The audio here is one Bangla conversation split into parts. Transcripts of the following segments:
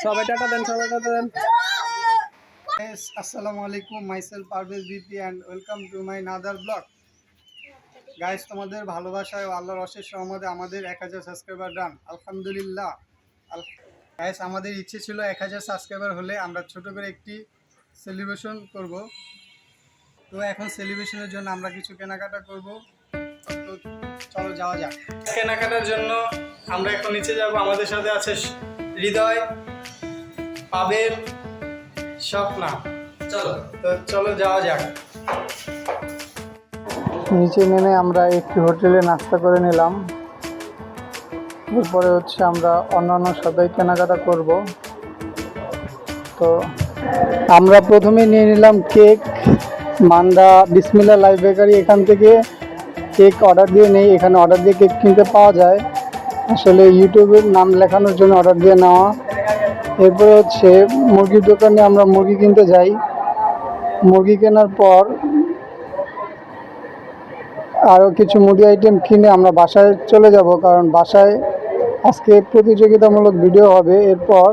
সবাই টাটা দেন, সবাই tata then. Yes, Assalamu alaikum. Myself Parvez BP and welcome to my another vlog. Guys, তোমাদের ভালোবাসায় ও আল্লাহর অশেষ রহমতে আমাদের 1000 সাবস্ক্রাইবার ডান। আলহামদুলিল্লাহ। গাইস, আমাদের ইচ্ছে ছিল 1000 সাবস্ক্রাইবার হলে আমরা ছোট করে একটি সেলিব্রেশন করব। তো এখন সেলিব্রেশনের জন্য আমরা কিছু কেনাকাটা করব। তো চলো যাওয়া যাক। কেনাকাটার জন্য আমরা এখন নিচে যাব। আমাদের সাথে আছে হৃদয়, পাবেল, স্বপ্না। চলো যাওয়া যাক। নিচে নেমে আমরা একটি হোটেলে নাস্তা করে নিলাম। এরপরে আমরা অন্যান্য সবাই কেনাকাটা করব। তো আমরা প্রথমে নিয়ে নিলাম কেক। মান্ডা বিসমিল্লাহ লাইফ বেকারি, এখান থেকে কেক অর্ডার দিয়ে নেই। এখানে অর্ডার দিয়ে কেক কিনতে পাওয়া যায়, আসলে ইউটিউবের নাম লেখানোর জন্য অর্ডার দিয়ে নেওয়া। এরপরে মুরগির দোকানে আমরা মুরগি কিনতে যাই। মুরগি কেনার পর আরও কিছু মুদি আইটেম কিনে আমরা বাসায় চলে যাব, কারণ বাসায় আজকে প্রতিযোগিতামূলক ভিডিও হবে। এরপর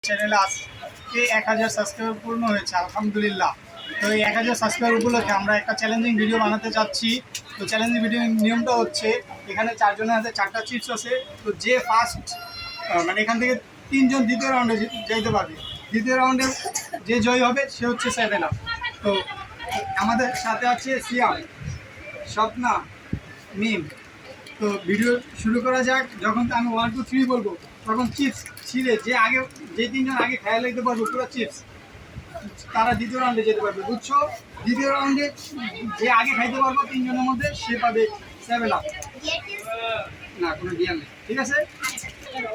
চ্যানেলে আজকে 1000 সাবস্ক্রাইবার পূর্ণ হয়েছে, আলহামদুলিল্লাহ। তো এই 1000 সাবস্ক্রাইবার উপলক্ষে আমরা একটা চ্যালেঞ্জিং ভিডিও বানাতে চাচ্ছি। তো চ্যালেঞ্জিং ভিডিওর নিয়মটা হচ্ছে, এখানে 4 জনের হাতে 4টা চিপস আছে। তো যে ফার্স্ট মানে এখান থেকে 3 জন দ্বিতীয় রাউন্ডে যেতে পারবে। দ্বিতীয় রাউন্ডে যে জয়ী হবে সে হচ্ছে 7 আপ। তো আমাদের সাথে আছে সিয়াম, স্বপ্না, মিম। তো ভিডিও শুরু করা যাক। যখন আমি 1 2 3 বলবো তখন চিপস ছিঁড়ে যে 3 জন আগে খেয়াল রাখতে পারবো পুরো চিপস, তারা দ্বিতীয় রাউন্ডে যেতে পারবে, বুঝছো? দ্বিতীয় রাউন্ডে যে আগে খাইতে পারবো 3 জনের মধ্যে সে পাবে 7 আপ। না, কোনো ডিয়ার নেই, ঠিক আছে?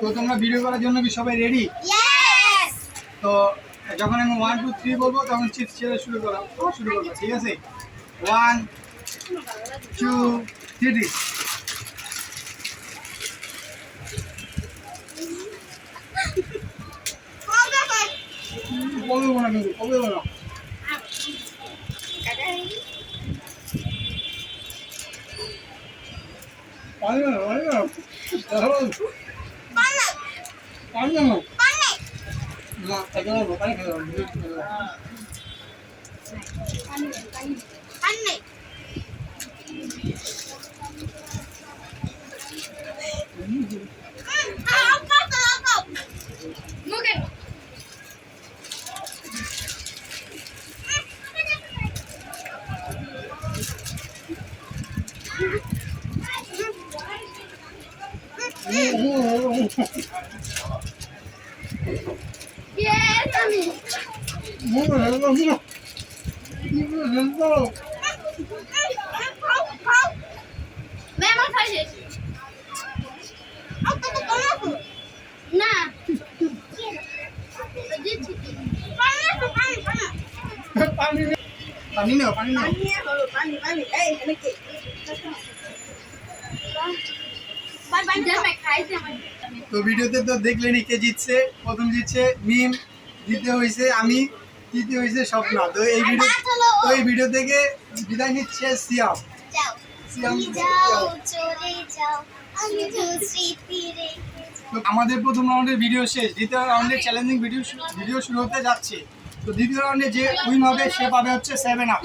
তো তোমরা ভিডিও করার জন্য কি সবাই রেডি? তো যখন আমি 1 2 3 বলবো তখন চিপস ছেড়ে শুরু করবো, ঠিক আছে? 1 2 3। কবে বলো কিন্তু, কবে বলো? পানি না, পানি না, পানি না, না খেতে পারবো, পানি খেতে পারবো। পানি নাও, পানি নাও। তো ভিডিওতে তো দেখলেনি কে জিতছে। প্রথম জিতছে মিম, দ্বিতীয় হয়েছে আমি, তৃতীয় হয়েছে স্বপ্না। তো এই ভিডিও থেকে বিদায় নিচ্ছে সিয়াম। আমাদের প্রথম রাউন্ডের ভিডিও শেষ। দ্বিতীয় রাউন্ডের চ্যালেঞ্জিং ভিডিও শুরু হতে যাচ্ছে। তো দ্বিতীয় রাউন্ডে যে উইন হবে সে পাবে হচ্ছে 7 আপ।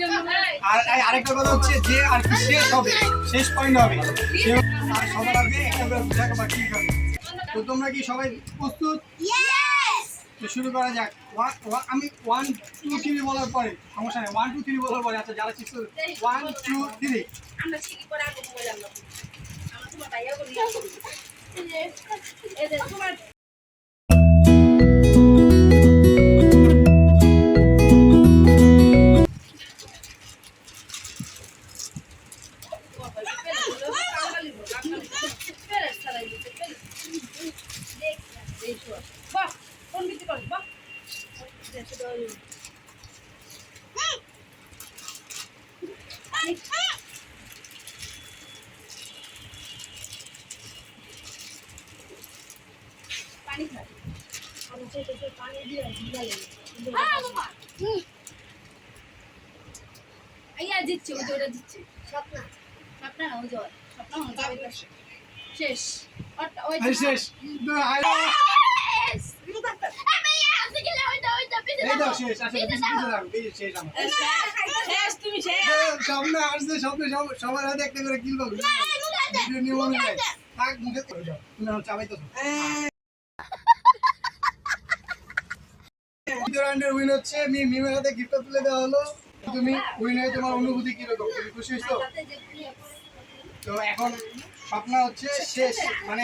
আর আরেকটা কথা হচ্ছে, যে আর কি শেষ হবে, শেষ পয়েন্ট হবে, সে আর সবার আগে একটা করে বুঝাকে বাকি হবে। তো তোমরা কি সবাই প্রস্তুত? তো শুরু করা যাক। আমি 1 2 3 বলার পরে, সমস্যা নেই, 1 2 3 বলার পরে, আচ্ছা যারা চিপস 1 2 3। আমরা শিখি পরে আগে বলে আমরা তোমার ভাইয়া বলি এই যে তোমার পানি খাই। আমি সেটাকে পানি দিয়ে ঢালি। আইয়া দিচ্ছে, ওটা দিচ্ছে। স্বপ্না না, ওই জল। স্বপ্না শেষ। ওই শেষ। এই দাও শেষ আসলে পিছনে রাখো এই শেষ আমার শেষ তুমি শেষ সামনে আসছে সবার হাতে একটা করে কিল পাবো ভিডিও নিয়ম অনুযায়ী থাক মুখে করে যাও তুমি আমার চাবাইতেছো দ্বিতীয় রাউন্ডের উইন হচ্ছে মিমের হাতে গিফট তুলে দেওয়া হলো তুমি উইন হয়ে তোমার অনুভূতি কিরকম তুমি খুশি হয়েছো তো এখন স্বপ্ন হচ্ছে শেষ মানে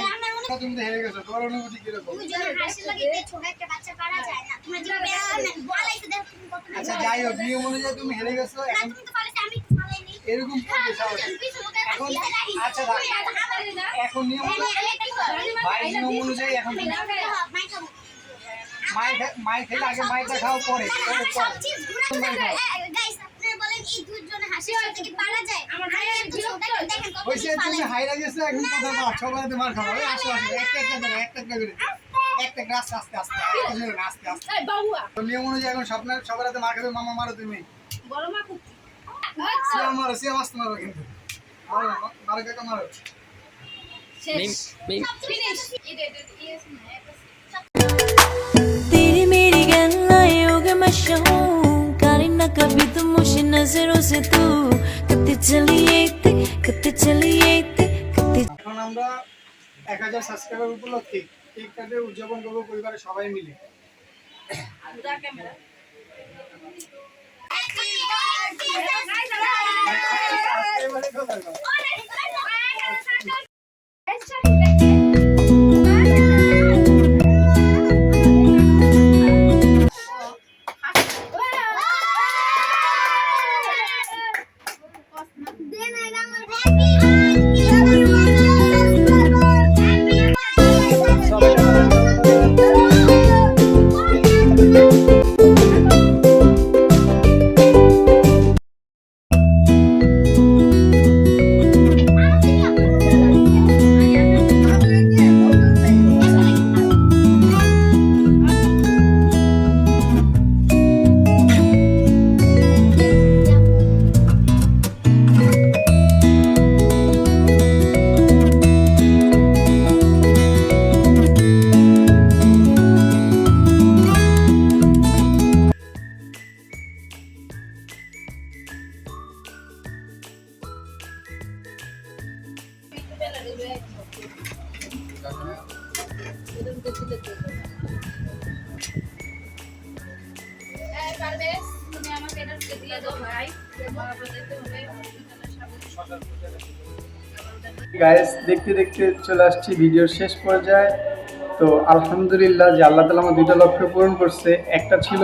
তুমি তো হেরে গেছো তোমার অনুভূতি কিরকম আচ্ছা যাই হোক নিয়ম অনুযায়ী তুমি হেরে গেছো এখন এরকম করবে এখন আচ্ছা এখন নিয়ম ভাই নিয়ম অনুযায়ী এখন মাই খেলে আগে মাইটা খাও পরে তুমি হাইরা গেছো এখন কথা না সবাই তোমার খাবো আসো আসো একটা করে একটা গ্লাস আস্তে আস্তে আস্তে আস্তে নিয়ম অনুযায়ী এখন সবার হাতে মার খাবে মামা মারো তুমি মারো সিয়াম আসতে মারো কিন্তু মারো কাকা মারো तेरी मेरी गल्लाएं होगे मशहूर करे ना कभी तुम मुझे नजरों से तू कते चलिए এখন আমরা 1000 সাবস্ক্রাইবার উপলক্ষে কেক কাটে উদযাপন করব পরিবারের সবাই মিলে গাইস দেখতে দেখতে চলে আসছি ভিডিওর শেষ পর্যায়ে তো আলহামদুলিল্লাহ যে আল্লাহ তাআলা আমার দুইটা লক্ষ্য পূরণ করছে একটা ছিল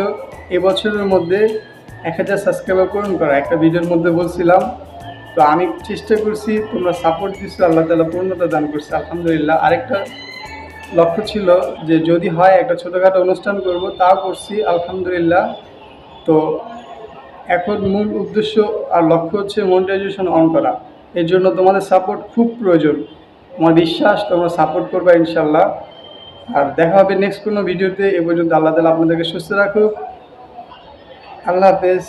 এবছরের মধ্যে 1000 সাবস্ক্রাইবার পূরণ করা একটা ভিডিওর মধ্যে বলছিলাম তো আমি চেষ্টা করছি তোমরা সাপোর্ট দিচ্ছ আল্লাহ তাআলা পূর্ণতা দান করছে আলহামদুলিল্লাহ আরেকটা লক্ষ্য ছিল যে যদি হয় একটা ছোটোখাটো অনুষ্ঠান করব তাও করছি আলহামদুলিল্লাহ তো এখন মূল উদ্দেশ্য আর লক্ষ্য হচ্ছে মনিটাইজেশন অন করা এর জন্য তোমাদের সাপোর্ট খুব প্রয়োজন আমার বিশ্বাস তোমরা সাপোর্ট করবে ইনশাল্লাহ আর দেখা হবে নেক্সট কোনো ভিডিওতে এ পর্যন্ত আল্লাহ তাআলা আপনাদেরকে সুস্থ রাখুক আল্লাহ হাফেজ